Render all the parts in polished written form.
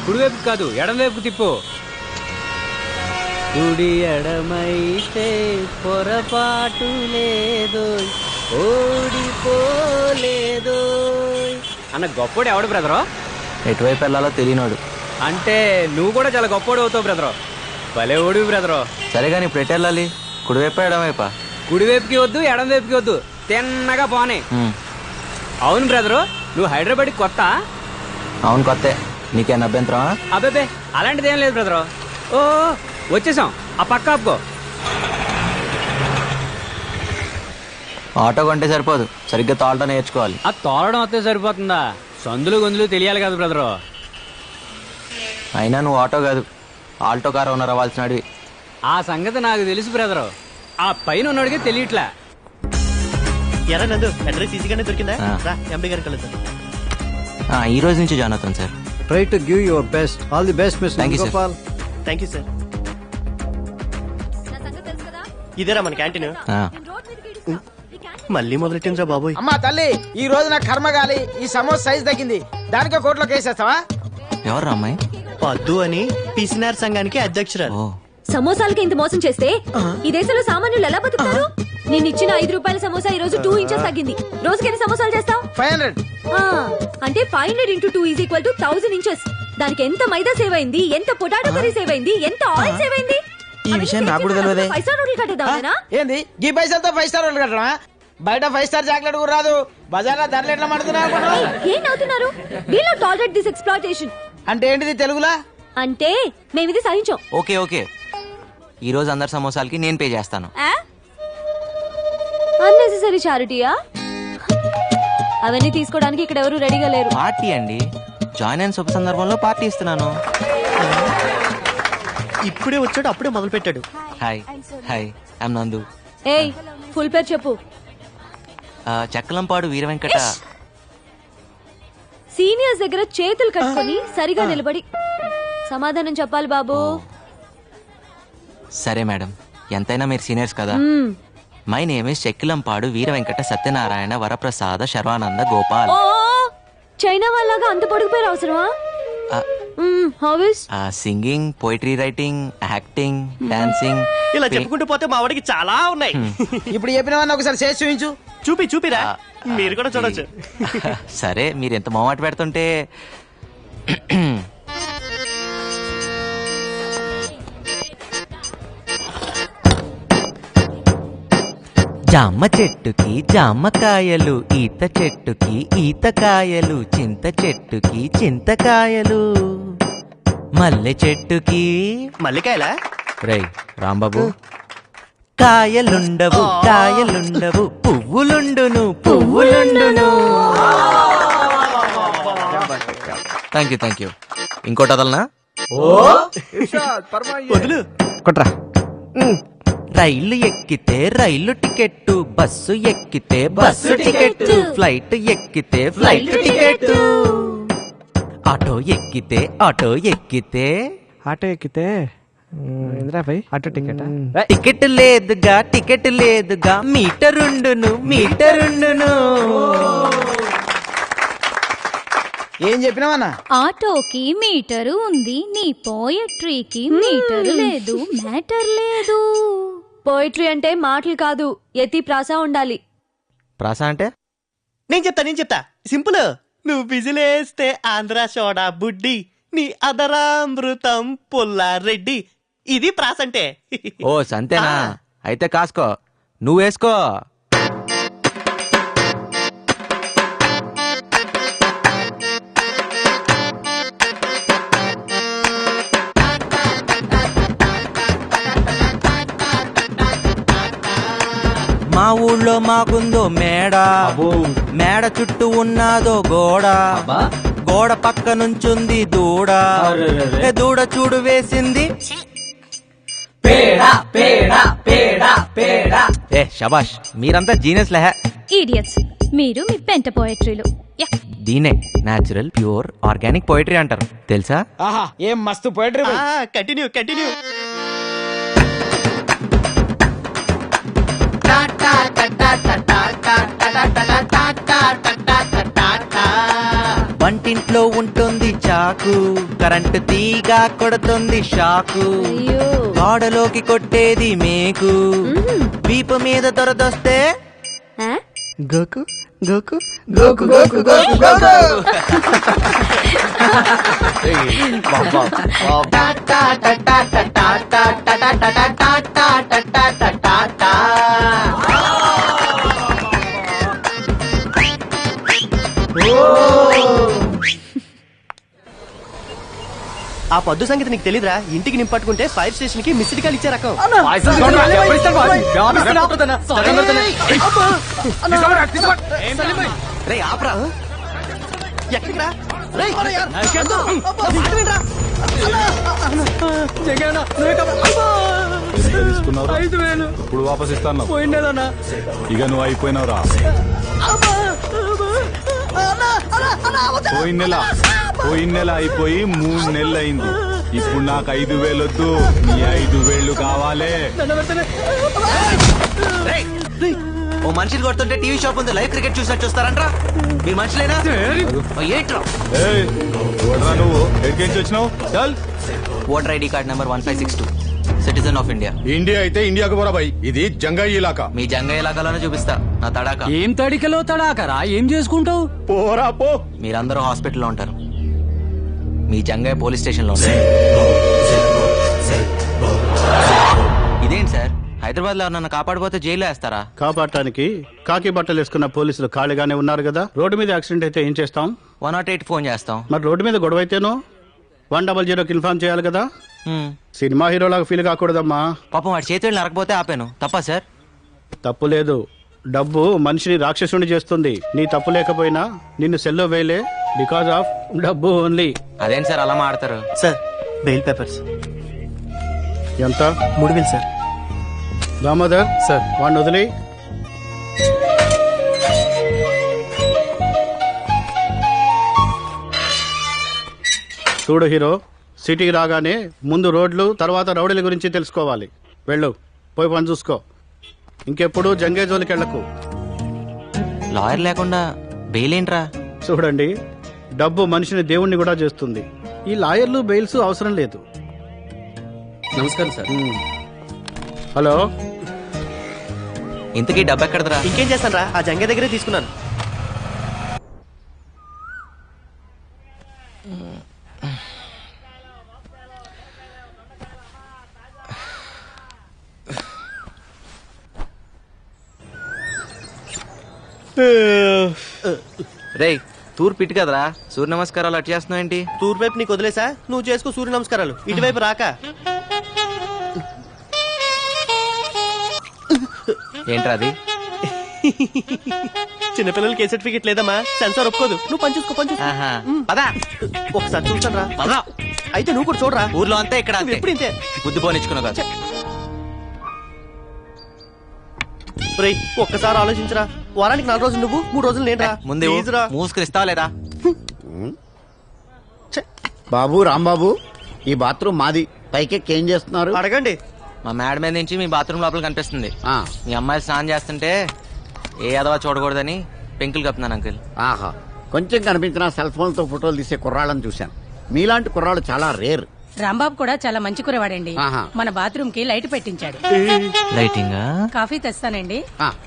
కుడివైపు కాదు ఎడంవైపు తిప్పు. కుడి ఎడమైతే పొరపాటు లేదు, ఓడిపోలేదు అన్న గొప్పోడు ఎవడు బ్రదరు? ఎటువైపు వెళ్ళాలో తెలియనోడు. అంటే నువ్వు కూడా చాలా గొప్పోడు అవుతావు బ్రదరు. భలే ఓడి బ్రదరు. సరే కానీ ఇప్పుడు ఎటు వెళ్ళాలి? కుడివైపు ఎడమవైపా? కుడివైపుకి వద్దు ఎడంవైపుకి వద్దు, తిన్నగా పోనీ. అవును బ్రదరు, నువ్వు హైదరాబాద్కి కొత్త? అవును కొత్తే. నీకేం అభ్యంతరం? అబ్బాబే అలాంటిది ఏం లేదు బ్రదరు. ఓ వచ్చేసాం, ఆ పక్క ఆపుకో. ఆటో కొంటే సరిపోదు, సరిగ్గా తోలటం నేర్చుకోవాలి. ఆ తోలడం వస్తే సరిపోతుందా? సందులు గొంతులు తెలియాలి కదా బ్రదరు. అయినా నువ్వు ఆటో కాదు, ఆల్టో కార్ ఓనర్ అవ్వాల్సిన అడివి. ఆ సంగతి నాకు తెలుసు బ్రదరు, ఆ పైన ఉన్నోడికి తెలియట్లా. ఎరా నందు, అడ్రస్ ఈజీగానే దొరికిందా? ఎంపీ గారు కలుద్దాం. ఈ రోజు నుంచి జాయిన్ అవుతాను sir. Try to give your best. All the best, Mr. Thank you, sir. Gopal. Thank you sir. ఇదేరా మన క్యాంటీన్. మళ్ళీ మొదలెట్టిందిరా బాబోయ్. అమ్మా తల్లి, ఈ రోజు నాకు కర్మ గాలి. ఈ సమోసా సైజ్ తగ్గింది, దానికో కోట్లో కేసేస్తావా? ఎవరు అమ్మాయి? పద్దు అని పిసినార్ సంఘానికి అధ్యక్షురాలు. సమోసాలకి ఇంత మోసం చేస్తే ఈ దేశంలో సామాన్యులు ఎలా బతుకుతారు? నేను ఇచ్చిన 5 రూపాయల సమోసా ఈ రోజు 2 ఇంచెస్ తగ్గింది. రోజుకి ఎన్ని సమోసాలు చేస్తావు? 500. అంటే 500 into 2 is equal to 1000 inches. దానికి ఎంత మైదా సేవ్ అయింది, ఎంత పొటాటో కర్రీ సేవ్ అయింది, ఎంత ఆయిల్ సేవ్ అయింది. ఈ విషయం నాకు కూడా తెలియదే. 5 స్టార్ హోటల్ కట్టేద్దామేనా? ఏంది ఈ పైసలతో 5 స్టార్ హోటల్ కట్టడమా? బయట 5 స్టార్ చాక్లెట్ కూడా రాదు. బజార్లో ధరలు ఎట్లా పడుతున్నావు? ఏం నవ్వుతున్నారు? We not tolerate this exploitation. అంటే ఏంటిది తెలుగులా? అంటే మేము ఇది సహించాం. ఓకే ఓకే, ఈ రోజు అందరి సమోసాలకి నేను పే చేస్తాను. అన్నెసెసరీ చారిటీయా? అవన్నీ తీసుకోవడానికి ఇక్కడ ఎవరు రెడీగా లేరు. పార్టీ అండి, జాయిన్ అయిన శుభ సందర్భంలో పార్టీ ఇస్తున్నాను. ఇప్పుడే వచ్చాడు, అప్పుడే మొదలు పెట్టాడు. హాయ్ హాయ్, ఐఎమ్ నందు. ఏయ్, ఫుల్ పేరు చెప్పు. చక్కలంపాడు వీర వెంకట. సీనియర్స్ దగ్గర చేతులు కట్టుకొని సరిగా నిలబడి సమాధానం చెప్పాలి బాబు. సరే మేడం, ఎంతైనా మీరు సీనియర్స్ కదా. My name is Chekkilampadu Veera Venkata Satyanarayana Varaprasada Sharwananda Gopal. ఓ, చైనా వాళ్ళగా అంత పొడుగు పేరు అవసరమా? Hobbies? Singing, poetry writing, acting, dancing. ఇలా చెప్పుకుంటూ పోతే మా వాడికి చాలా ఉన్నాయి. ఇప్పుడు చెప్పినవన్నీ ఒకసారి చేసి చూపించు. చూపిరా, మీరు కూడా చూడొచ్చు. సరే, మీరు ఎంత మొహమాట పెడుతుంటే. జామ చెట్టుకి జామకాయలు, ఈత చెట్టుకి ఈతకాయలు, చింత చెట్టుకి చింతకాయలు, మల్లె చెట్టుకి మల్లికాయలా? రై రాంబాబు, కాయలుండవు కాయలుండవు, పువ్వులుండును పువ్వులుండును. Thank you. ఇంకోటి వదలనా? వదులు. కొట్రా. రైలు ఎక్కితే రైలు టికెట్టు, బస్సు ఎక్కితే బస్సు టికెట్టు, ఫ్లైట్ ఎక్కితే ఫ్లైట్ టికెట్టు, ఆటో ఎక్కితే ఆటో ఎక్కితే ఆటో టికెట్. టికెట్ లేదుగా టికెట్ లేదుగా, మీటరుండును మీటరుండును. ఏం చెప్పినావన్నా? ఆటోకి మీటరు ఉంది, నీ పోయట్రీకి మీటరు లేదు, మ్యాటర్ లేదు. పోయిటరీ అంటే మాటలు కాదు, యతి ప్రాస ఉండాలి. ప్రాస అంటే? నేను చెప్తా. సింపుల్. నువ్వు బిజిలేస్తే ఆంధ్ర సోడా బుడ్డి, నీ అదరామృతం పుల్లారెడ్డి. ఇది ప్రాస అంటే. ఓ సంతేనా? అయితే కాసుకో, నువ్వు వేసుకో. మా ఊళ్ళో మాకుందో మేడ, మేడ చుట్టూ ఉన్నాదో గోడ, గోడ పక్క నుంచుంది దూడ, దూడ చూడు వేసింది పేడ పేడ పేడ పేడ. ఏ శబాష్, మీరంతా జీనియస్ లహ. ఈడియట్స్, మీరు మీ పెంట పోయట్రీలు. దీనే న్యాచురల్ ప్యూర్ ఆర్గానిక్ పోయిటరీ అంటారు, తెలుసా? ఆహా, ఏం మస్తు పోయిటరీ. కంటిన్యూ. వంటి వంటింట్లో ఉంటుంది చాకు, కరెంటు తీగ కొడుతుంది షాకు, అయ్యో గోడలోకి కొట్టేది మేకు, వీపు మీద దొరదొస్తే ఆ? గోకు గోకు గోకు గోకు గోకు గోకు ఆ పొద్దు సంగతి నీకు తెలీదురా? ఇంటికి నింపట్టుకుంటే ఫైర్ స్టేషన్ కి మిస్డ్ కాల్ ఇచ్చే రకం. రేయ్ ఆప్రా, ఎక్కడికి రా? ఇప్పుడు వాపస్ ఇస్తాను. ఇక నువ్వు అయిపోయినావురా. పోయిన నెల అయిపోయి 3 నెలలు అయింది. ఇప్పుడు నాకు 5,000 వద్దు, నీ 5,000 కావాలి. ఓ మనిషిని కొడుతుంటే టీవీ షాప్ ఉంది, లైవ్ క్రికెట్ చూసినట్టు చూస్తారంట్రా? మీరు మనుషులేనా? ఓ ఏంట్రా? ఏయ్, ఎవడ్రా నువ్వు? ఎక్కడికి వచ్చినావు? చల్. Voter ID card number 1562, citizen of India. India అయితే ఇండియాకు పోరా భయ్, ఇది జంగాయి ఇలాకా. మీ జంగ ఇలాకాలోనే చూపిస్తా నా తడాక. ఏం తడికలో తడాకరా? ఏం చేసుకుంటావు? పోరా పో. మీరందరూ హాస్పిటల్లో ఉంటారు, మీ జంగయ్య పోలీస్ స్టేషన్ లో ఉంటారు. ఇదేంటి సార్, హైదరాబాద్ లో నన్ను కాపాడిపోతే జైల్లో వేస్తారా? కాపాడటానికి కాకి బట్టలు వేసుకున్న పోలీసులు ఖాళీగానే ఉన్నారు కదా. రోడ్డు మీద యాక్సిడెంట్ అయితే ఏం చేస్తాం? 108 ఫోన్ చేస్తాం. మరి రోడ్డు మీద గొడవ అయితేనో 100కి ఇన్ఫార్మ్ చేయాలి కదా. హ్మ్. సినిమా హీరోలాగా ఫీల్ కాకూడదమ్మా. పాపం వాడి చేతులు నరకపోతే ఆపాను, తప్పా సార్? తప్పు లేదు, డబ్బు మనిషిని రాక్షసుని చేస్తుంది. నీ తప్పు లేకపోయినా నిన్ను సెల్లో వేయలే, బికాజ్ ఆఫ్ డబ్బు ఓన్లీ. అదేంటి సార్ అలా మాడతారు? సార్ బెయిల్ పేపర్స్ ఎంత? 3,000 సార్. దామోదర్ సార్ వాడిని వదిలి. చూడు హీరో, సిటీకి రాగానే ముందు రోడ్లు, తర్వాత రౌడీల గురించి తెలుసుకోవాలి. వెళ్ళు, పోయి పని చూసుకో. ఇంకెప్పుడు జంగే జోలికి వెళ్ళకు. లాయర్ లేకుండా బెయిల్ ఏంట్రా? చూడండి, డబ్బు మనిషిని దేవుణ్ణి కూడా చేస్తుంది. ఈ లాయర్లు బెయిల్స్ అవసరం లేదు. నమస్కారం సార్. హలో, ఇంతకీ డబ్బు ఎక్కడదరా? ఇంకేం చేస్తాను రా, ఆ జంగ దగ్గరే తీసుకున్నాను. రేయ్ తూర్పు ఇటు కదరా, సూర్య నమస్కారాలు అటు చేస్తున్నావు ఏంటి? తూర్పు వైపు నీకు వదిలేసా, నువ్వు చేసుకో సూర్య నమస్కారాలు. ఇటువైపు రాక. ఏంట్రా అది? చిన్నపిల్లలకి ఏ సర్టిఫికెట్ లేదమ్మా, సెన్సార్ ఒప్పుకోదు. నువ్వు పని చూసుకో, పని చూసుకో. ఆహా. పదా ఒకసారి చూస్తాను రా. పదా. అయితే నువ్వు కూడా చూడరా. ఊర్లో అంతే, ఇక్కడ నువ్వు అంతే. ఎప్పుడు ఇంతే. బుద్ధి పోనిచ్చుకున్నావు కదా. రేయ్ ఒక్కసారి ఆలోచించరా, వారానికి 4 రోజులు నువ్వు, 3 రోజులు నేను రా. ముందే Please రా. మూసుకునిస్తావా లేదా? బాబు రాంబాబు, ఈ బాత్రూమ్ మాది. పైకెక్కి ఏం చేస్తున్నారు? అడగండి. మా మేడ మీద నుంచి మీ బాత్రూమ్ లోపల కనిపిస్తుంది. ఆ, మీ అమ్మాయి స్నానం చేస్తుంటే ఏ అదవా చూడకూడదని పెంకులు కప్పుతున్నాను అంకుల్. ఆహా, కొంచెం కనిపించిన సెల్ ఫోన్ తో ఫోటోలు తీసే కుర్రాళ్ళని చూశాను. మీలాంటి కుర్రాళ్ళు చాలా రేర్. రాంబాబు కూడా చాలా మంచి కురవాడండి. ఆహా. మన బాత్రూమ్ కి లైట్ పెట్టించాడు. లైటింగ్ కాఫీ తెస్తానండి.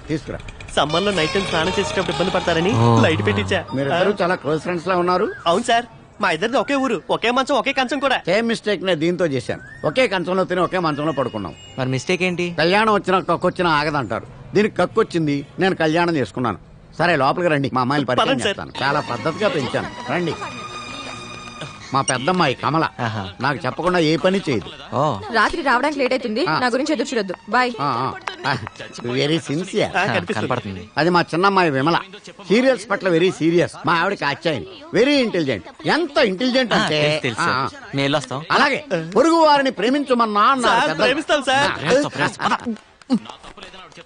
తీసుకురా. సమ్మర్ లో నైట్ టైం స్నానం చేసేటప్పుడు ఇబ్బంది పడతారని ఓ. లైట్ పెట్టించా. మీరిద్దరూ చాలా క్లోజ్ ఫ్రెండ్స్ లా ఉన్నారు. అవును సార్, మా ఇద్దరిది ఒకే ఊరు, ఒకే మంచం, ఒకే కంచం కూడా. సేమ్ మిస్టేక్ నే దీంతో చేశాను. ఒకే కంచంలో తిని ఒకే మంచంలో పడుకున్నాం. మరి మిస్టేక్ ఏంటి? కళ్యాణం వచ్చినా కక్కొచ్చినా ఆగదంటారు. దీనికి కక్కొచ్చింది, నేను కళ్యాణం చేసుకున్నాను. సరే లోపలికి రండి, మా అమ్మాయిని పరిచయం పదండి సార్. చేస్తాను. చాలా పద్ధతిగా పెంచాను, రండి. మా పెద్దమ్మాయి కమల, ఆహా. నాకు చెప్పకుండా ఏ పని చేయదు. ఓ రాత్రి రావడానికి లేట్ అవుతుంది, నా గురించి ఎదురు చూడొద్దు. బాయ్. Very sincere. కనిపిస్తుంది. కనపడుతుంది. అది మా చిన్నమ్మాయి విమల, సీరియల్స్ పట్ల వెరీ సీరియస్. మా ఆవిడకి అచ్చాయని వెరీ ఇంటెలిజెంట్. ఎంత ఇంటెలిజెంట్ అంటే తెలుసు. నేను వెళ్ళొస్తాం. అలాగే పొరుగు వారిని ప్రేమించమన్నా అన్నారు సార్, పెద్దలు. ప్రేమిస్తాం సార్.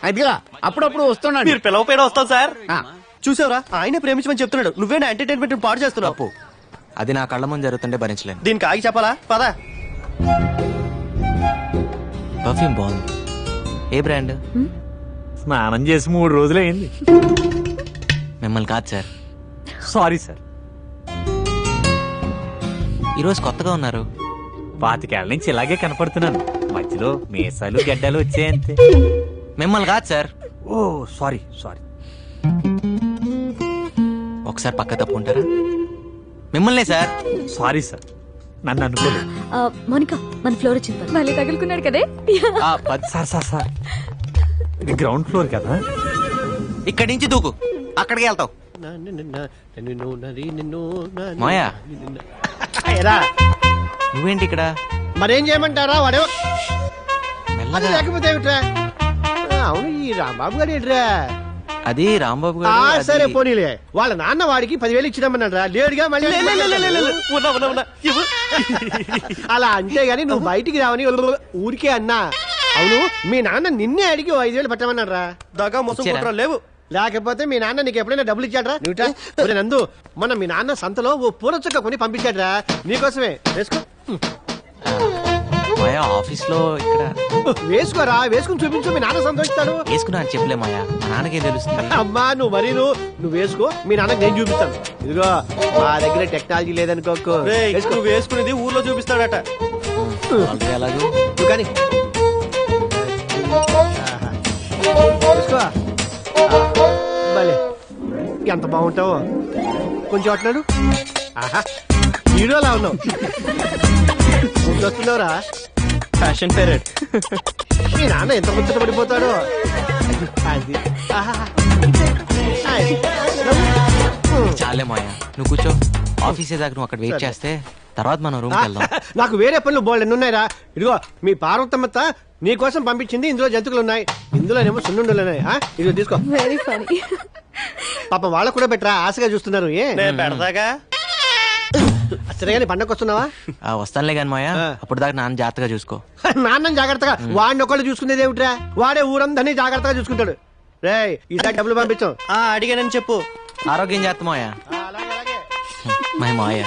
అదిగా అప్పుడప్పుడు వస్తున్నాడు. మీరు పిలవపోయినా వస్తాం సార్. ఆ. చూసావురా, ఆయనే ప్రేమించమని చెప్తున్నాడు. నువ్వే నా ఎంటర్టైన్మెంట్ పాడు చేస్తున్నావు. అది నా కళ్ళ ముందు జరుగుతుంటే భరించలేను. దీనికి ఆగి చెప్పాలా? పదా. పర్ఫ్యూమ్ బాగుంది. ఏ బ్రాండ్? స్నానం చేసి 3 రోజులైంది. మిమ్మల్ని కాదు సార్. Sorry sir. ఈరోజు కొత్తగా ఉన్నారు. 25 ఏళ్ల నుంచి ఇలాగే కనపడుతున్నాను. మధ్యలో మీసాలు గడ్డలు వచ్చాయంతే. మిమ్మల్ని కాదు సార్. ఓ సారీ. ఒకసారి పక్క తప్పుకుంటారా? మిమ్మల్నే సార్. సారీ సార్, నన్ను అనుకోలేదు. మోనికా మన ఫ్లోర్ వచ్చింది. మళ్ళీ తగులుకున్నాడు కదే. సార్ ఇది గ్రౌండ్ ఫ్లోర్ కదా. ఇక్కడి నుంచి దూకు, అక్కడికి వెళ్తావు. మాయా నువ్వేంటి ఇక్కడ? మరేం చేయమంటారా? వాడు మెల్లగా. లేకపోతే ఏమిట్రా? అవును, ఈ రాంబాబు గారు ఏంట్రా? అది రాంబాబు ఆ, గారు. సరే పోనీలే. వాళ్ళ నాన్న వాడికి 10,000 ఇచ్చినామన్నాడు రా. లేడుగా మళ్ళీ అలా అంటే గాని నువ్వు బయటికి రావని ఊరికే అన్నా. అవును, మీ నాన్న నిన్నే అడిగి 5,000 పెట్టమన్నాడు రా. దగా మోసం లేవు. లేకపోతే మీ నాన్న నీకు ఎప్పుడైనా డబ్బులు ఇచ్చాడ్రా? నువ్వు నందు, మొన్న మీ నాన్న సంతలో ఓ పూల చుక్క కొని పంపించాడ్రా నీకోసమే. వేసుకో. మాయా ఆఫీస్ లో ఇక్కడ వేసుకోరా, వేసుకుని చూపించు, మీ నాన్న సంతోషిస్తాడు. వేసుకున్నా అని చెప్పలే మాయా, మా నాన్నకే తెలుస్తుంది. అమ్మా నువ్వు మరీ నువ్వు వేసుకో, మీ నాన్నకి నేను చూపిస్తాను. ఇదిగో మా దగ్గర టెక్నాలజీ లేదనుకోకు. నువ్వు వేసుకునేది ఊర్లో చూపిస్తాడట. ఎలాగో నువ్వు కానీ వేసుకో. భలే, ఎంత బాగుంటావో. కొంచెం అట్లాడు. ఆహా, హీరోలా ఉన్నావు. వస్తున్నావురా. Fashion period. మీ నాన్న ఎంత ముచ్చట పడిపోతాడో. అది చాలే మాయా, నువ్వు కూర్చో. ఆఫీస్ దాకా నువ్వు అక్కడ వెయిట్ చేస్తే తర్వాత మనం రూమ్కి వెళ్దాం. నాకు వేరే పనులు బోల్డ్ ఎన్ని ఉన్నాయిరా. ఇదిగో మీ పార్వతమ్మత్త నీ కోసం పంపించింది. ఇందులో జంతువులు ఉన్నాయి, ఇందులోనేమో సున్నుండలు ఉన్నాయి. ఇదిగో తీసుకో. Very funny. పాప వాళ్ళకు కూడా పెట్టరా, ఆశగా చూస్తున్నారు. పెడతాగా. సరే కానీ పండగ వస్తున్నావా? వస్తానులే కానీ మాయా, అప్పుడు దాకా నాన్న జాగ్రత్తగా చూసుకో. నాన్న జాగ్రత్తగా. వాడిని ఒకళ్ళు చూసుకునేది ఏమిట్రా? వాడే ఊరందరినీ జాగ్రత్తగా చూసుకుంటాడు. రే ఈసారి డబ్బులు పంపించాం. అడిగానని చెప్పు. ఆరోగ్యం జాగ్రత్త మాయా. మై మాయా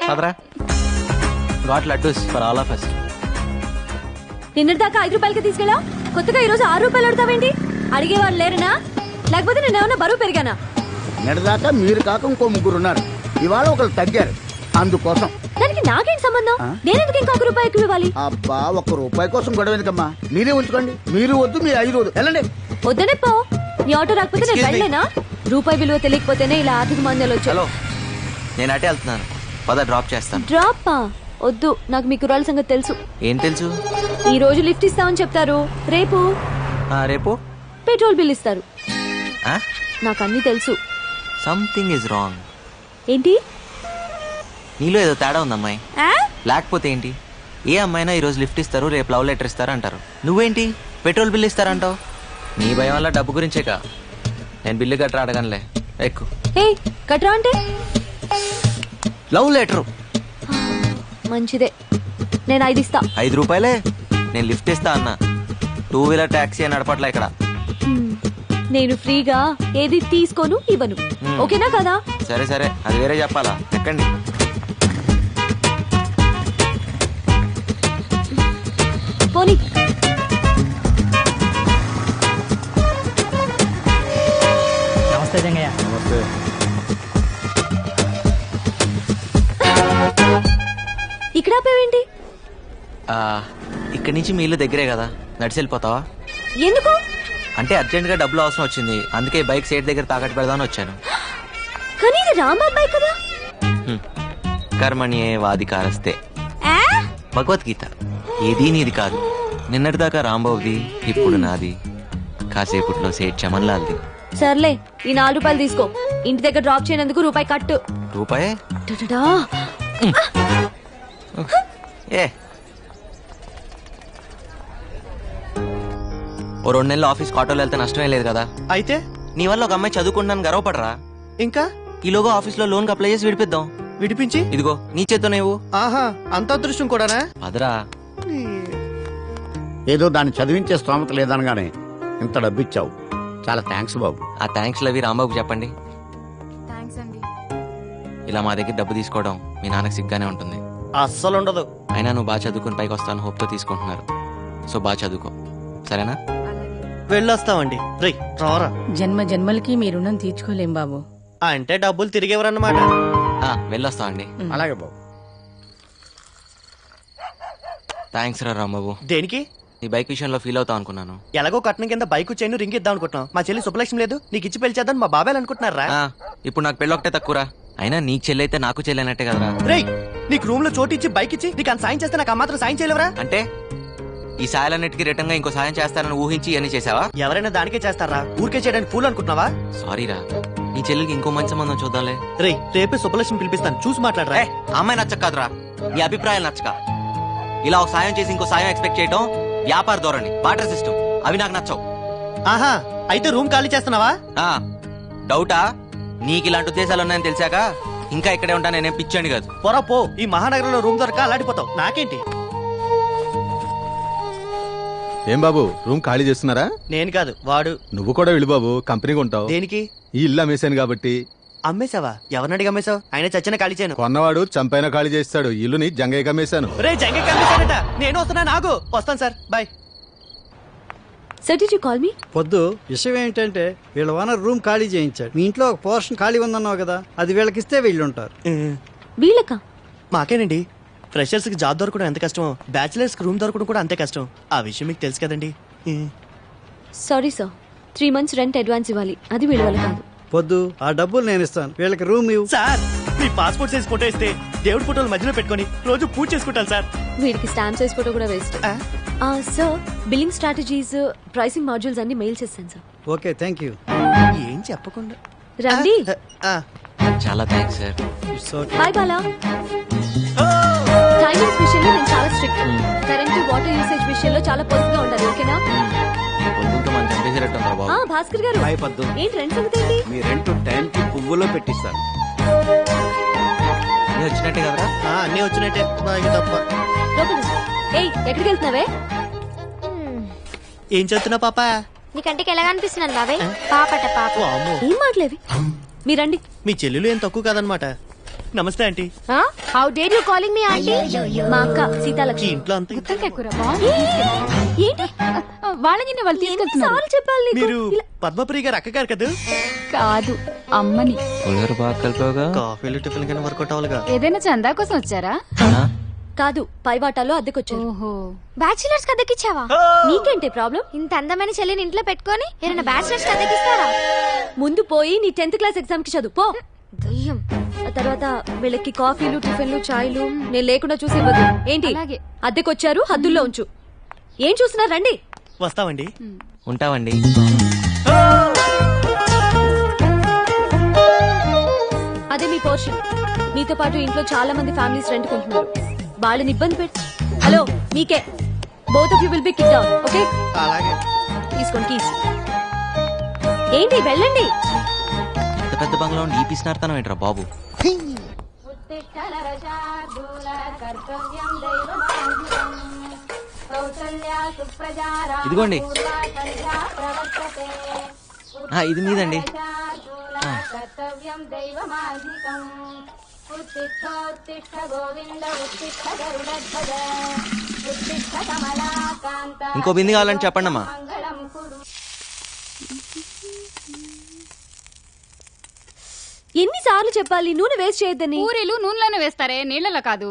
పదరా. Got laddoos for all of us. నిన్నటి దాకా 5 రూపాయలకి తీసుకెళ్ళా, కొత్తగా ఈ రోజు 6 రూపాయలు అడతావేంటి? అడిగేవాళ్ళు లేరనా? లేకపోతే నేనేమన్నా బరువు పెరిగానా? నిన్నటిదాకా మీరు కాక ఇంకో 3 ఉన్నారు. ఇవాళ ఒకరు తగ్గారు, అందుకోసం. దానికి నాకేం సంబంధం? నేనెందుకు ఇంకొక రూపాయి ఎక్కువ ఇవ్వాలి? అబ్బా, 1 రూపాయి కోసం గొడవ ఎందుకమ్మా? మీరే ఉంచుకోండి. మీరు వద్దు, మీ 5 వద్దు. వెళ్ళండి. వద్దనే పో. నీ ఆటో రాకపోతే నేను వెళ్ళలేనా? రూపాయి విలువ తెలియకపోతేనే ఇలా ఆర్థిక మందాలు వచ్చాయి. హలో, నేను అటే వెళ్తున్నాను, పద డ్రాప్ చేస్తాను. డ్రాపా? వద్దు, నాకు మీ కుర్రాళ్ళ సంగతి తెలుసు. ఏం తెలుసు? ఈ రోజు లిఫ్ట్ ఇస్తామని చెప్తారు, రేపు రేపు పెట్రోల్ బిల్ ఇస్తారు. నాకు అన్ని తెలుసు. Something is wrong. ఏంటి? నీలో ఏదో తేడా ఉంది అమ్మాయి. లేకపోతే ఏంటి? ఏ అమ్మాయినా ఈ రోజు లిఫ్ట్ ఇస్తారు, రేపు లవ్ లెటర్ ఇస్తారు అంటారు. నువ్వేంటి పెట్రోల్ బిల్ ఇస్తారంటావు? నీ భయం వల్ల డబ్బు గురించేకా. నేను బిల్లు గట్రా అడగనులే, ఎక్కు. కట్రా అంటే లవ్ లెటరు. మంచిదే, నేను 5 ఇస్తా. 5 రూపాయలే? నేను లిఫ్ట్ ఇస్తా అన్నా. 2 వీలర్ టాక్సీ నడపట్లే ఇక్కడ. నేను ఫ్రీగా ఏది తీసుకోను, ఇవ్వను. ఓకేనా కదా? సరే సరే, అది వేరే చెప్పాలా. ఎక్కండి. పోనీ. నమస్తే జంగయ్య. నమస్తే. ఇక్కడ ఆపేవేంటి? ఇక్కడి నుంచి మీ ఇల్లు దగ్గరే కదా, నడిచి వెళ్ళిపోతావా? ఎందుకు? అంటే అర్జెంట్ గా డబ్బులు అవసరం వచ్చింది, అందుకే బైక్ సైడ్ దగ్గర తాకట్టు పెడదామని వచ్చాను. కానీ ఇది రాంబాబాయ్ కదా. కర్మణ్యే వాదికారస్తే. భగవద్గీత. ఏదీ నీది కాదు. నిన్నటిదాకా రాంబాబుది, ఇప్పుడు నాది. కాసేపట్లో సేట్ చమన్లాల్ది. సర్లే, ఈ 4 రూపాయలు తీసుకో. ఇంటి దగ్గర డ్రాప్ చేయనందుకు రూపాయి కట్టు. రూపాయే? ఏ ఓ 2 నెలలు ఆఫీస్ ఆటోలో వెళ్తే నష్టమే లేదు కదా. అయితే నీ వల్ల ఒక అమ్మాయి చదువుకుంటాను గర్వపడరా? ఇంకా ఈలోగా ఆఫీస్ లో లోన్ అప్లై చేసి విడిపిద్దాం. విడిపించి? ఇదిగో నీ చేత్తో నువ్వు. ఆహా, అంత అదృష్టం కూడానా? అదరా. ఏదో దాన్ని చదివించే స్తోమత లేదనగానే ఇంత డబ్బిచ్చావు, చాలా థ్యాంక్స్ బాబు. ఆ థ్యాంక్స్ లవి రాంబాబుకి చెప్పండి. ఇలా మా దగ్గర డబ్బు తీసుకోవడం మీ నాన్నకి సిగ్గానే ఉంటుంది. అస్సలు ఉండదు. అయినా నువ్వు బాగా చదువుకుని పైకి వస్తాను హోప్ తో తీసుకుంటున్నారు. సో బాగా చదువుకో, సరేనా? వెళ్ళొస్తామండి. రారా. జన్మ జన్మలకి మీ రుణం తీర్చుకోలేం బాబు. అంటే డబ్బులు తిరిగేవరన్నమాట. వెళ్ళొస్తామండి. అలాగే బాబు. థ్యాంక్స్ రా రాంబాబు. దేనికి? నీ బైక్ విషయంలో ఫీల్ అవుతావు అనుకున్నాను. ఎలాగో కట్నం కింద బైక్ చైన్ రింగ్ ఇద్దాం అనుకుంటున్నాం. మా చెల్లి శుభలక్ష్మి లేదు, నీకు ఇచ్చి పెళ్లి చేద్దాం మా బాబాయ్ అనుకుంటున్నారా? ఇప్పుడు నాకు పెళ్ళి ఒకటే తక్కువరా. అయినా నీకు చెల్లి అయితే నాకు చెల్లి అన్నట్టే కదరా. రేయ్, నీకు రూమ్ లో చోటు ఇచ్చి బైక్ ఇచ్చి నీకు అంత సాయం చేస్తే నాకు ఆ మాత్రం సాయం చేయలేవరా? అంటే ఈ సాయాలన్నిటికీ రిటర్న్ గా ఇంకో సాయం చేస్తానని ఊహించి ఇవన్నీ చేసావా? ఎవరైనా దానికే చేస్తారా? ఊరికే చేయడానికి ఫూల్ అనుకుంటున్నావా? సారీరా, నీ చెల్లికి ఇంకో మంచి సంబంధం చూద్దాంలే. రేయ్, రేపే శుభలక్ష్మి పిలిపిస్తాను, చూసి మాట్లాడరా. అమ్మాయి నచ్చక కాదురా, నీ అభిప్రాయాలు నచ్చక. ఇలా ఒక సాయం చేసి ఇంకో సాయం ఎక్స్పెక్ట్ చేయడం వ్యాపార ధోరణి, బాటర్ సిస్టమ్, అవి నాకు నచ్చవు. ఆహా, అయితే రూమ్ ఖాళీ చేస్తున్నావా? డౌటా? నీకు ఇలాంటి ఉద్దేశాలు ఉన్నాయని తెలిసాక ఇంకా ఇక్కడే ఉంటా. నేనేం పిచ్చండి కాదు. పొరా పో, ఈ మహానగరంలో రూమ్ దొరక అలాడిపోతావు. నాకేంటి? ఏం బాబు, రూమ్ ఖాళీ చేస్తున్నారా? నేను కాదు, వాడు. నువ్వు కూడా వెళ్ళు బాబు, కంపెనీకి ఉంటావు. దేనికి? ఈ ఇల్లు అమ్మేశాను కాబట్టి. అమ్మేశావా? ఎవరిని అడిగి అమ్మేశావు? ఆయన చచ్చిన ఖాళీ చేయను. కొన్నవాడు చంపైన ఖాళీ చేస్తాడు. ఇల్లుని జంగయ్యకి అమ్మేశాను. రే, జంగయ్యకి అమ్మేశాడట. నేను వస్తున్నా, నాకు వస్తాను sir, bye. Sir, did you call me? పొద్దు విషయం ఏంటంటే వీళ్ళ ఓనర్ రూమ్ ఖాళీ చేయించాడు. మీ ఇంట్లో ఒక పోర్షన్ ఖాళీ ఉందన్నావు కదా, అది వీళ్ళకిస్తే వీళ్ళుంటారు. వీళ్ళకా? మాకేనండి. ఫ్రెషర్స్ కి జాబ్ దొరకడం ఎంత కష్టమో, బ్యాచిలర్స్ కి రూమ్ దొరకడం కూడా అంతే కష్టం. ఆ విషయం మీకు తెలుసు కదండి. Sorry sir, 3 months rent advance ఇవ్వాలి, అది వీళ్ళ వల్ల కాదు. పొద్దు ఆ డబ్బులు నేను ఇస్తాను, వీళ్ళకి రూమ్ ఇవ్వు. సార్, మీ పాస్పోర్ట్ సైజ్ ఫోటో ఇస్తే దేవుడి ఫోటోలు మధ్యలో పెట్టుకొని రోజు పూజ చేసుకుంటాను సార్. వీడికి స్టాంప్ సైజ్ ఫోటో కూడా waste. Sir, billing strategies, pricing modules అన్ని మెయిల్ చేశాను సార్. Okay, thank you. ఏం చెప్పకుండా రండి. చాలా thanks sir. Bye Bala. Timings విషయంలో నేను చాలా స్ట్రిక్ట్. కరెంట్ వాటర్ యూసేజ్ విషయంలో చాలా పొదుపుగా ఉండాలి, ఓకేనా? భాస్కర్ గారు, ఏంటి రెంట్ సంగతి ఏంటి? మీ రెంట్ టైం కి పువ్వులో పెట్టిస్తాను. వచ్చినట్టే కదరా? అన్నీ వచ్చినట్టే, బాగా తప్ప. ఏయ్, ఎక్కడికి వెళ్తున్నావే? ఏం చదువుతున్నా పాప? నీ కంటికి ఎలా కనిపిస్తున్నాను బాబాయ్? పాపట పాప. ఏం మాట్లేవి? మీరండి. మీ చెల్లెలు ఏం తక్కువ కాదనమాట. నమస్తే aunty. How dare you calling me aunty? మా అక్క సీతాలక్ష్మి. ఇంట్లో అంతా ఏంటి వాళ్ళని వాళ్ళు తీసుకెళ్తున్నారు చెప్పాలి. మీరు పద్మప్రియ గారు అక్క గారు కదా? కాదు, అమ్మని. కాఫీలు టిఫిన్ కానీ వర్కౌట్ అవ్వాలిగా. ఏదైనా చందా కోసం వచ్చారా? కాదు, పైవాటాలో అద్దెకొచ్చారు. బ్యాచిలర్స్ కి అద్దెకిచ్చావా? నీకేంటి ప్రాబ్లం? ఇంత అందమైన చెల్లిని ఇంట్లో పెట్టుకొని ఏమైనా బ్యాచిలర్స్ కి అద్దెకిస్తారా? ముందు పోయి నీ 10th క్లాస్ ఎగ్జామ్ కి చదువు పో. దయ్యం. ఆ తర్వాత వీళ్ళకి కాఫీలు టిఫిన్లు చాయ్లు నేను లేకుండా చూసి ఇవ్వదు. ఏంటి అద్దెకొచ్చారు, హద్దుల్లో ఉంచు. ఏం చూస్తున్నారు? రండి. వస్తామండి. ఉంటామండి. అదే మీ పోర్షన్. మీతో పాటు ఇంట్లో చాలా మంది ఫ్యామిలీస్ రెంట్ కొంటున్నారు. వాళ్ళని ఇబ్బంది పెట్టి. హలో, మీకే. Both of you will be kick down, okay? అలాగే. తీసుకోండి కీస్. ఏంటి, వెళ్ళండి. ఇంత పెద్ద బంగ్లా ఉండి ఈ పిసినార్తనం ఏంట్రా బాబు? ఇదిగోండి, ఇది మీదండి. ఇంకో బింది కావాలని చెప్పండి అమ్మా. ఎన్నిసార్లు చెప్పాలి నూనె వేస్ట్ చేయొద్దని? పూరీలు నూనెలోనే వేస్తారే, నీళ్ళలో కాదు.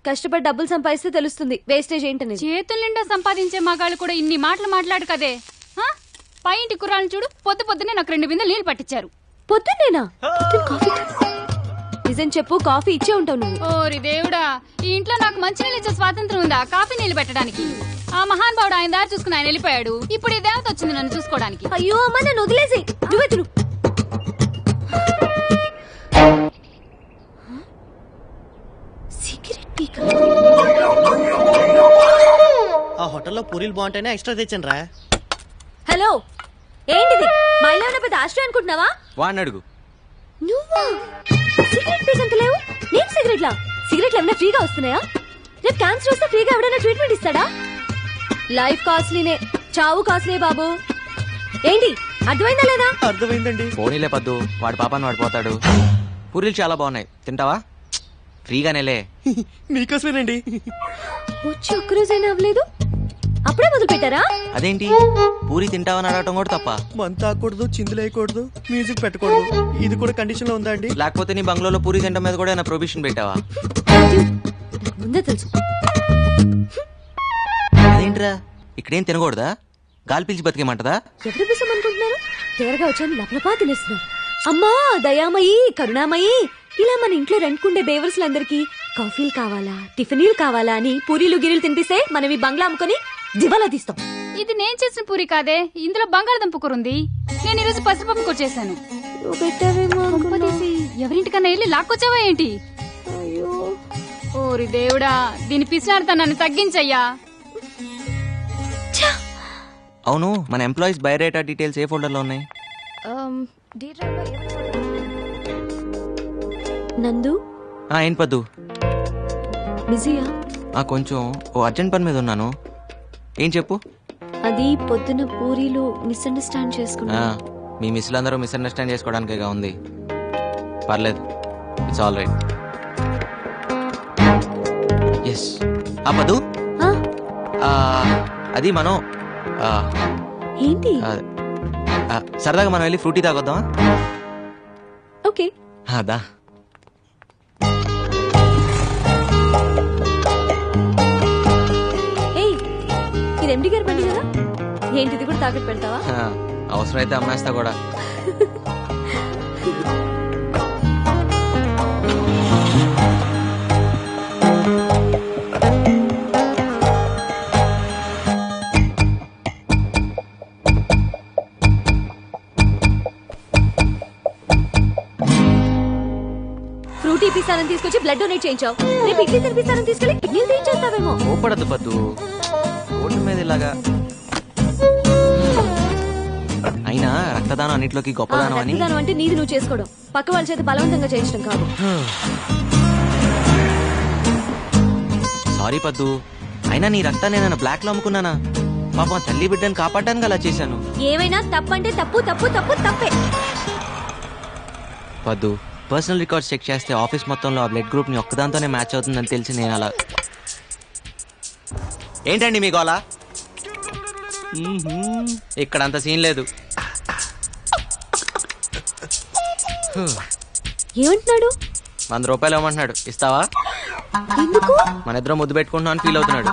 కష్టపడి డబ్బులు సంపాదిస్తే తెలుస్తుంది వేస్టేజ్ ఏంటని. చేతుల నిండా సంపాదించే మగాళ్ళు కూడా ఇన్ని మాటలు మాట్లాడు కదే. పై ఇంటి కుర్రాలను చూడు, పొద్దునే నాకు 2 బిందెలు నీళ్లు పట్టించారు. పొద్దున్నేనా? నిజం చెప్పు, కాఫీ ఇచ్చే ఉంటావు నువ్వు. ఓరి దేవుడా, ఈ ఇంట్లో నాకు మంచి నీళ్ళు ఇచ్చే స్వాతంత్రం ఉందా కాఫీ నీళ్లు పెట్టడానికి? ఆ మహాన్ బావుడు ఆయన దారి చూసుకుని ఆయన వెళ్ళిపోయాడు. ఇప్పుడు ఈ దేవత వచ్చింది నన్ను చూసుకోవడానికి. అయ్యో అమ్మ, నన్ను వదిలేసి నువ్వే తిను. ఆ హోటల్లో పూరీలు బాగుంటేనే ఎక్స్ట్రా తెచ్చాను రా. హలో, ఏంటిది? మా ఇల్లు ఏమైనా పెద్ద ఆశ్రయం అనుకుంటున్నావా? వాడిని అడుగు. నువ్వా? సిగరెట్ పీకంత లేవు. నేను సిగరెట్లా? సిగరెట్లు ఏమైనా ఫ్రీగా వస్తున్నాయా? రేపు క్యాన్సర్ వస్తే ఫ్రీగా ఎవడైనా ట్రీట్మెంట్ ఇస్తాడా? లైఫ్ కాస్ట్లీనే, చావు కాస్ట్లీ బాబు. ఏంటి, అర్థమైందా లేదా? అర్థమైందండి. పోనీలే పద్దు, వాడి పాపాన్ని వాడు పోతాడు. పూరీలు చాలా బాగున్నాయి, తింటావా? ఫ్రీగానేలే. మీకోసమేనండి. వచ్చి ఒక్కరోజైనా అవ్వలేదు, అప్పుడే మొదలు పెట్టారా? అదేంటి, పూరి తింటావని అడగటం కూడా తప్ప? మంత ఆకూడదు, చిందులేయకూడదు, మ్యూజిక్ పెట్టకూడదు, ఇది కూడా కండిషన్ లో ఉందా అండి? లేకపోతే నీ బంగ్లాలో పూరి తింటం మీద కూడా ప్రొవిషన్ పెట్టావా? ముందే తెలుసు. ఏంట్రా ఇక్కడేం తినకూడదా? గాలి పీల్చి బతికేమంటదా? ఎవరు పిసం అనుకుంటున్నారు? తేరగా వచ్చాను లపలపా తినేస్తున్నారు. అమ్మా దయామయి కరుణామయి, ఇలా మన ఇంట్లో రెంట్కుండే బేవర్స్లందరికీ కాఫీలు కావాలా టిఫినీలు కావాలా అని పూరీలు గిరీలు తినిపిస్తే మనం ఈ బంగ్లా అమ్ముకొని దివాలా తీస్తాం. ఇది నేను చేసిన పూరి కాదే, ఇందులో బంగాళదుంప కూర ఉంది. నేను ఈరోజు పసిపప్పు కూర చేశాను. ఎవరింటికన్నా వెళ్ళి లాక్కొచ్చావా ఏంటి? ఓరి దేవుడా, దీని పిసినాడుతనాన్ని తగ్గించయ్యా. అవును, మన ఎంప్లాయీస్ బయోడేటా డీటెయిల్స్ ఏ ఫోల్డర్ లో ఉన్నాయి? నందు ఏం పద్దు? బిజీయా? కొంచెం ఓ అర్జెంట్ పని మీద ఉన్నాను. ఏం చెప్పు. అది పొద్దున పూరీలు మిస్అండర్స్టాండ్ చేసుకున్నా. మీ మిస్లు అందరూ మిస్అండర్స్టాండ్ చేసుకోవడానికేగా ఉంది. పర్లేదు, ఇట్స్ ఆల్ రైట్. ఎస్ పద్దు, అది మనం ఏంటి సరదాగా మనం వెళ్ళి ఫ్రూటీ తాగొద్దామా? ఓకే అదా. ఇది ఎండి గారి బండి కదా, ఏంటిది కూడా తాకట్టు పెడతావా? అవసరమైతే అమ్మేస్తా కూడా. ఫ్రూటీ పిస్తానని తీసుకొచ్చి బ్లడ్ డొనేట్ చేయించావు. రేపు ఇడ్లీ తినిపిస్తానని తీసుకెళ్ళి కిడ్నీలు తీయించేస్తావేమో. ఓపడద్దు పద్దు, ఓటు మీద ఇలాగా. అయినా రక్తదానం అన్నిట్లోకి గొప్పదానం అని. రక్తదానం అంటే నీది నువ్వు చేసుకోవడం, పక్క వాళ్ళ చేత బలవంతంగా చేయించడం కాదు. సారీ పద్దు, అయినా నీ రక్తాన్ని నేను బ్లాక్ లో అమ్ముకున్నానా? పాపం తల్లి బిడ్డను కాపాడడానికి అలా చేశాను. ఏమైనా తప్పంటే తప్పు తప్పు తప్పు తప్పే. పద్దు, పర్సనల్ రికార్డ్స్ చెక్ చేస్తే ఆఫీస్ మొత్తంలో ఆ బ్లడ్ గ్రూప్ ని ఒక్కదాంతోనే మ్యాచ్ అవుతుందని తెలిసి నేను అలా. ఏంటండి మీకు అలా? ఇక్కడ అంత సీన్ లేదు. ఏమంటున్నాడు? 100 రూపాయలు ఇవ్వమంటున్నాడు, ఇస్తావా? ఎందుకు? మన ఇద్దరం ముద్దు పెట్టుకుంటున్నాను అని ఫీల్ అవుతున్నాడు.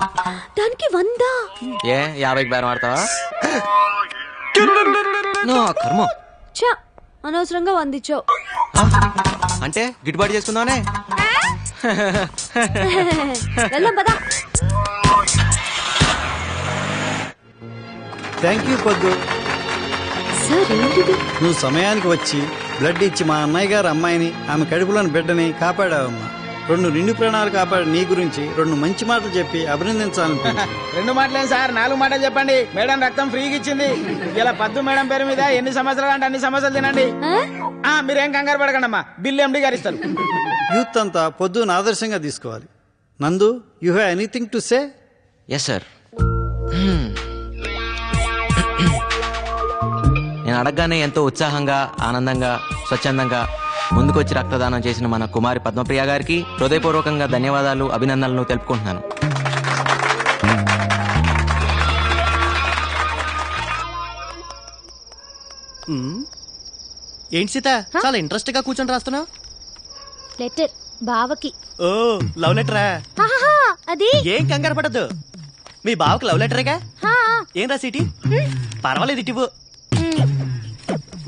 దానికి 100? 50కి బేరం ఆడతావా? కర్మ, అనవసరంగా 100 ఇచ్చావు. అంటే గిట్టుబాటు చేసుకుందామనే. వెళ్దాం పదా. థ్యాంక్ యూ పొద్దు. సార్ ఏంటిది? నువ్వు సమయానికి వచ్చి బ్లడ్ ఇచ్చి మా అన్నయ్య గారు అమ్మాయిని, ఆమె కడుపులోని బిడ్డని కాపాడావమ్మా. 2 నిండు ప్రాణాలు కాపాడి నీ గురించి 2 మంచి మాటలు చెప్పి అభినందించాలనుకుంటున్నా. 2 మాటలే సార్, 4 మాటలు చెప్పండి. మేడం రక్తం ఫ్రీగా ఇచ్చింది. ఇలా పద్దు మేడం పేరు మీద ఎన్ని సమస్యలు అంటే అన్ని సమస్యలు తినండి. మీరేం కంగారు పడకండి అమ్మా, బిల్లు ఎండి గారు ఇస్తారు. యూత్ అంతా పొద్దున ఆదర్శంగా తీసుకోవాలి. Nandu, you have anything to say? Yes sir. నేను అడగగానే ఎంతో ఉత్సాహంగా, ఆనందంగా, స్వచ్ఛందంగా ముందుకొచ్చి రక్తదానం చేసిన మన కుమారి పద్మప్రియ గారికి హృదయపూర్వకంగా ధన్యవాదాలు, అభినందనలు తెలుపుకుంటున్నాను. ఏంటి సీత, చాలా ఇంట్రెస్ట్ గా కూర్చొని రాస్తున్నావు? లెటర్ బావకి. ఓ, లవ్ లెటరా? అది ఏం కంగారు పడద్దు, మీ బావకి లవ్ లెటరేగా. ఏం రాసిటి? పర్వాలేదు, ఇటివు.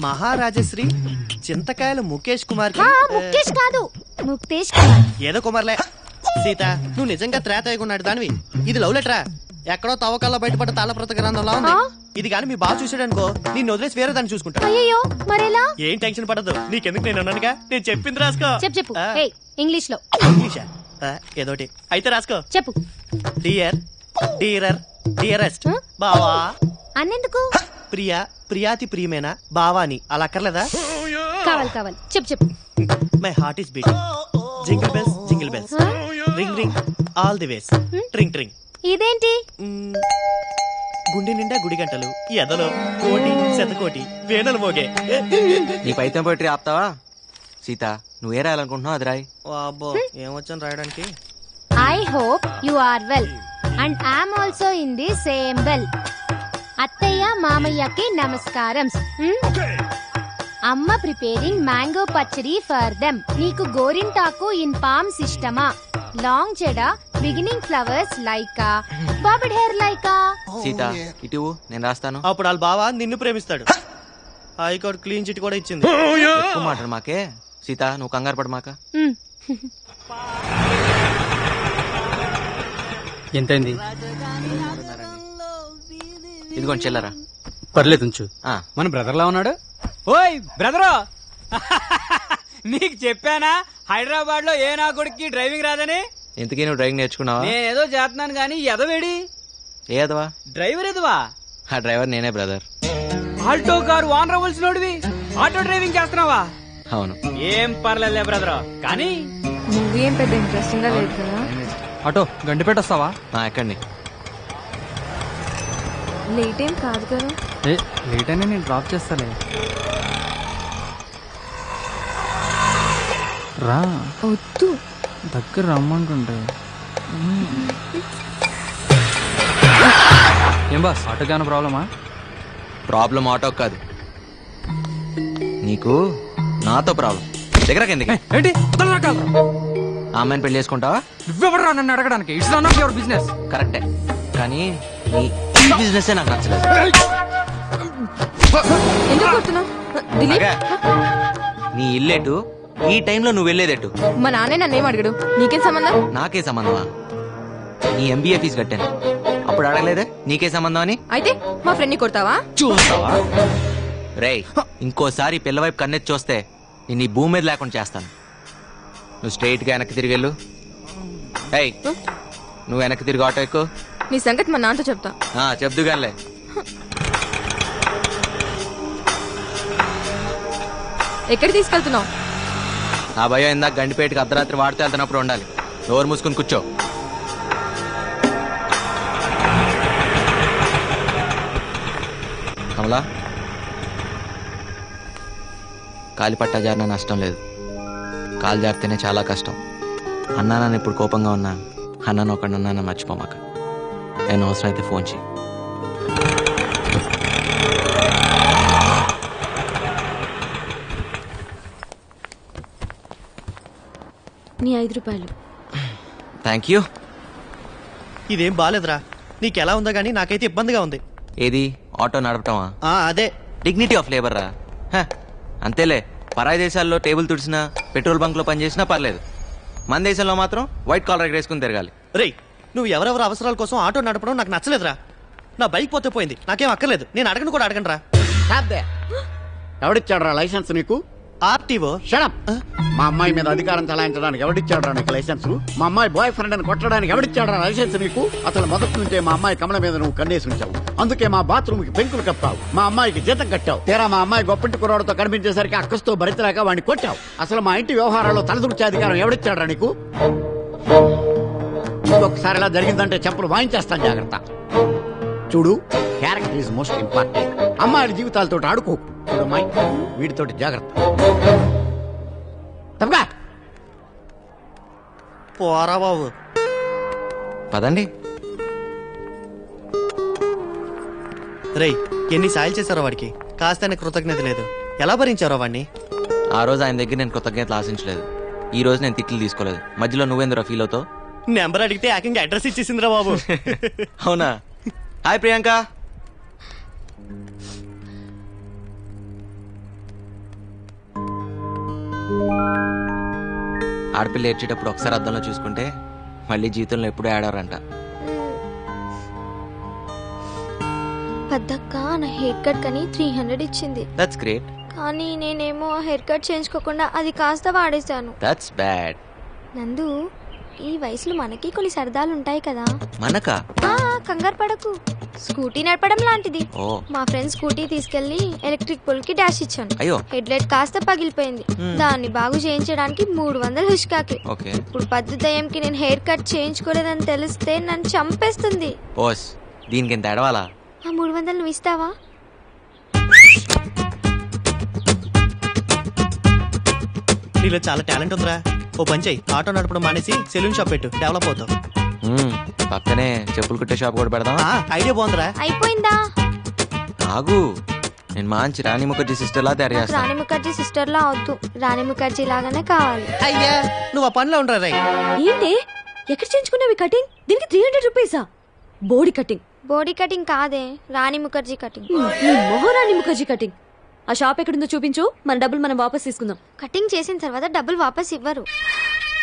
మహారాజశ్రీ చింతకాయల ముఖేష్ కుమార్. ముఖేష్ కాదు, ముక్తేష్ కుమార్. ఏదో కుమార్లే. సీత, నువ్వు నిజంగా త్రేతయ్యకున్నాడు దానివి. ఇది లవ్ లెటరా? ఎక్కడో తవ్వకాల్లో బయటపడ్డ తాళప్రత గ్రంథంలా ఉంది. ఇది కానీ మీ బావ చూసాడనుకో, నిన్ను వదిలేసి వేరే దాన్ని చూసుకుంటా. అయ్యో మరేలా? ఏం టెన్షన్ పడదు, నీకెందుకు, నేను ఉన్నానుగా. నేను చెప్పింది రాసుకో. చెప్పు. ఇంగ్లీష్ లో. ఇంగ్లీషా? ఏదోటి అయితే రాసుకో. చెప్పు. డియర్, డియరర్, డియరెస్ట్ బావా. అన్నెందుకు? ప్రియా, ప్రియాతి ప్రియమైన బావాని. అలా అక్కర్లేదా? కావాలి. చెప్పు. My heart is beating. Jingle bells, jingle bells, ring ring all the ways, ట్రింగ్ ట్రింగ్. ఇదేంటి? గుండె నిండా గుడి గంటలు, ఎదలో కోటి శతకోటి వేణలు మోగే. నీ పైతం పోయిటరీ ఆపుతావా? సీత, నువ్వే రాయాలనుకుంటున్నావు, అది రాయి. అబ్బో, ఏమొచ్చాను రాయడానికి. I hope you are well and I'm also in the same well. అత్తయ్య మామయ్యకి నమస్కారం. అమ్మ ప్రిపేరింగ్ మ్యాంగో పచ్చడి ఫర్ దెమ్. నీకు గోరింటాకు ఇన్ పామ్స్ ఇష్టమా? లాంగ్ చెడ బిగినింగ్ ఫ్లవర్స్ లైకా, బాబిడ్ హెయిర్ లైకా. సీత ఇటు నేను రాస్తాను. అప్పుడు వాళ్ళ బావ నిన్ను ప్రేమిస్తాడు. హైకోర్టు క్లీన్ చిట్ కూడా ఇచ్చింది. ఎక్కువ మాట్లాడు మాకే. సీత నువ్వు కంగారు పడు మాక. ఎంతైంది? ఇదిగోండి చెల్లరా. పర్లేదు ఉంచు. మన బ్రదర్ లా ఉన్నాడు. ఓయ్ బ్రదరు, నీకు చెప్పానా హైదరాబాద్ లో ఏ నా కొడుక్కి డ్రైవింగ్ రాదని? ఇంతకీ నువ్వు డ్రైవింగ్ నేర్చుకున్నావా? నేనేదో చేస్తున్నాను గానీ ఎదవేడి. ఏ ఎదవా? డ్రైవర్ ఎదవా? ఆ డ్రైవర్ నేనే బ్రదర్. ఆల్టో కారు వాన్ రవల్స్ నోడివి ఆటో డ్రైవింగ్ చేస్తున్నావా? అవును. ఏం పర్లేదులే బ్రదర్, కానీ నువ్వేం పెద్ద ఇంట్రెస్టింగ్ గా లేదు కదా. ఆటో గండిపేట వస్తావా? ఎక్కండి. లేట్ ఏం కాదు కదా. లేట్ అయినా నేను డ్రాప్ చేస్తాలే. రా. వద్దు. దగ్గర రమ్మంటుంటే. ఏం బాస్ ఆటోకి ఏమైనా ప్రాబ్లమా? ప్రాబ్లం ఆటో కాదు, నీకు నాతో ప్రాబ్లం. దగ్గరకి ఎందుకు? ఏంటి ఆ అమ్మాయిని పెళ్లి చేసుకుంటావా? నువ్వెవడరా నన్ను అడగడానికి? It's not your business. కరెక్టే, కానీ నీ బిజినెస్ నాకు నచ్చలేదు. ఎందుకు కొడుతున్నావు? నీ ఇల్లేటు, ఈ టైంలో నువ్వు వెళ్ళేదేటు? మా నాన్నే నన్నేం అడిగాడు? నీకేం సంబంధం? నాకే సంబంధమా? నీ ఎంబీఏ ఫీజు కట్టాను, అప్పుడు అడగలేదే నీకే సంబంధం అని? అయితే మా ఫ్రెండ్ ని కొడతావా? చూస్తావా? రేయ్, ఇంకోసారి పిల్లవైపు కన్నెత్తి చూస్తే నేను ఈ భూమి మీద లేకుండా చేస్తాను. నువ్వు స్ట్రైట్ గా వెనక్కి తిరిగి వెళ్ళు. ఏయ్, నువ్వు వెనక్కి తిరిగి ఆటో ఎక్కు. నీ సంగతి మా నాన్నతో చెప్తా. చెప్దు గానిలే. ఎక్కడికి తీసుకెళ్తున్నావు? ఆ భయం ఇందాక గండిపేటకి అర్ధరాత్రి వాడితే వెళ్తున్నప్పుడు ఉండాలి. డోర్ మూసుకుని కూర్చో. కమలా, కాలి పట్టా జారిన నష్టం లేదు, కాలు జారితేనే చాలా కష్టం. అన్నా నన్ను ఇప్పుడు కోపంగా ఉన్నా, అన్నాను ఒకడు అన్నా మర్చిపోమాక. నేను అవసరం అయితే ఫోన్ చేయి. నీ 5 రూపాయలు. Thank you. ఇదేం బాలేదురా. నీకెలా ఉందో గానీ నాకైతే ఇబ్బందిగా ఉంది. ఏది ఆటో నడపటమా? అదే డిగ్నిటీ ఆఫ్ లేబర్ రా. అంతేలే, పరాయి దేశాల్లో టేబుల్ తుడిచినా పెట్రోల్ బంక్ లో పనిచేసినా పర్లేదు, మన దేశంలో మాత్రం వైట్ కాలర్ వేసుకుని తిరగాలి. రేయ్, నువ్వు ఎవరెవరు అవసరాల కోసం ఆటో నడపడం నాకు నచ్చలేదురా. నా బైక్ పోతే పోయింది, నాకేం అక్కర్లేదు. నేను అడగను కూడా అడగను రా. ఎవడిచ్చాడు రా లైసెన్స్ నీకు? ఆర్టీఓ. షడప్. మా అమ్మాయి మీద అధికారం చలాయించడానికి ఎవడిచ్చాడు రా నీకు లైసెన్స్? మా అమ్మాయి బాయ్ ఫ్రెండ్ అని కొట్టడానికి ఎవడిచ్చాడు రా లైసెన్స్ నీకు? అసలు మొదటి నుంచే మా అమ్మాయి కమల మీద నువ్వు కన్నేసి ఉంచావు. అందుకే మా బాత్రూమ్ కి పెంకులు కప్పావు, మా అమ్మాయికి జీతం కట్టావు. తీరా మా అమ్మాయి గొప్పంటి కుర్రాడితో కనిపించేసరికి అక్కస్తో భరించలేక వాడిని కొట్టావు. అసలు మా ఇంటి వ్యవహారాల్లో తలదూర్చే అధికారం ఎవడిచ్చాడు రా నీకు? ఇంకొకసారి ఇలా జరిగిందంటే చెప్పులు వాయించేస్తాను, జాగ్రత్త. చూడు, క్యారెక్టర్ ఈజ్ మోస్ట్ ఇంపార్టెంట్. అమ్మాయిల జీవితాలతో ఆడుకోకు. అమ్మాయి వీటితోటి జాగ్రత్త. తప్పగా పోరా బాబు. పదండి. రేయ్, ఎన్ని సాయాలు చేశారో వాడికి, కాస్త కృతజ్ఞత లేదు. ఎలా భరించారో వాడిని? ఆ రోజు ఆయన దగ్గర నేను కృతజ్ఞతలు ఆశించలేదు, ఈ రోజు నేను తిట్లు తీసుకోలేదు. మధ్యలో నువ్వెందురా ఫీల్ అవుతావు? నెంబర్ అడిగితే ఏకంగా అడ్రస్ ఇచ్చేసిందిరా బాబు. అవునా? హాయ్ ప్రియాంక. ఆడపిల్ల ఏడ్చేటప్పుడు ఒకసారి అద్దంలో చూసుకుంటే మళ్ళీ జీవితంలో ఎప్పుడూ ఆడారంట. పెద్దక్క నా హెయిర్ కట్ కని 300 ఇచ్చింది. That's great. కానీ నేనేమో హెయిర్ కట్ చేయించుకోకుండా అది కాస్త వాడేశాను. That's bad. నందు, ఈ వయసులో మనకి కొన్ని సరదాలు ఉంటాయి కదా. మనకా? కంగారు పడకు, స్కూటీ నడపడం లాంటిది. మా ఫ్రెండ్ స్కూటీ తీసుకెళ్లి ఎలక్ట్రిక్ పోల్ కి డాష్ ఇచ్చాను. హెడ్ లైట్ కాస్త పగిలిపోయింది. దాన్ని బాగు చేయించడానికి 300 హుష్కాకి. ఇప్పుడు పద్దు దయ్యంకి నేను హెయిర్ కట్ చేయించుకోలేదని తెలిస్తే నన్ను చంపేస్తుంది. దీనికి ఎంత ఎడవాలా? ఆ 300 నువ్వు ఇస్తావా? నీలో చాలా టాలెంట్ ఉందిరా. ఓ పని చెయ్యి, ఆటో నడపడం మానేసి సెలూన్ షాప్ పెట్టు, డెవలప్ అవుతావు. పక్కనే చెప్పులు కుట్టే షాప్ కూడా పెడదాం. ఐడియా బాగుందిరా. అయిపోయిందా? ఆగు, నేను మంచి రాణి ముఖర్జీ సిస్టర్ లా తయారు చేస్తాను. రాణి ముఖర్జీ సిస్టర్ లా అవద్దు, రాణి ముఖర్జీ లాగానే కావాలి. అయ్యా, నువ్వు ఆ పనిలో ఉండరా. ఏంటి ఎక్కడ చేయించుకున్నావి కటింగ్? దీనికి 300 రూపీసా? Body cutting. బాడీ కటింగ్ కాదే, రాణి ముఖర్జీ కటింగ్. ఈ మహారాణి ముఖర్జీ కటింగ్. ఆ షాప్ ఎక్కడుందో చూపించు, మన డబ్బులు మనం వాపస్ తీసుకుందాం. కటింగ్ చేసిన తర్వాత డబ్బులు వాపస్ ఇవ్వరు.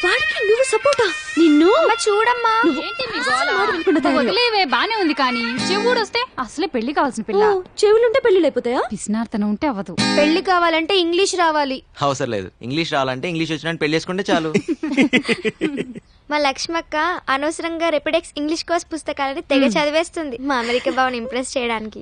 వాడికి నువ్వు సపోర్టా? నిన్ను చూడమ్మా. ఏంటి మీ గోల? వదిలేవే, బానే ఉంది కానీ చెవుడు వస్తే అసలే పెళ్లి కావాల్సిన పిల్ల. చెవులుంటే పెళ్లి అయిపోతాయా? పిసినార్తనం ఉంటే అవ్వదు. పెళ్లి కావాలంటే ఇంగ్లీష్ రావాలి. అవసరం లేదు, ఇంగ్లీష్ రావాలంటే ఇంగ్లీష్ వచ్చినట్టు పెళ్లి చేసుకుంటే చాలు. మా లక్ష్మక్క అనవసరంగా రెపిడెక్స్ ఇంగ్లీష్ కోర్స్ పుస్తకాలని తెగ చదివేస్తుంది మా అమెరికా బావని ఇంప్రెస్ చేయడానికి.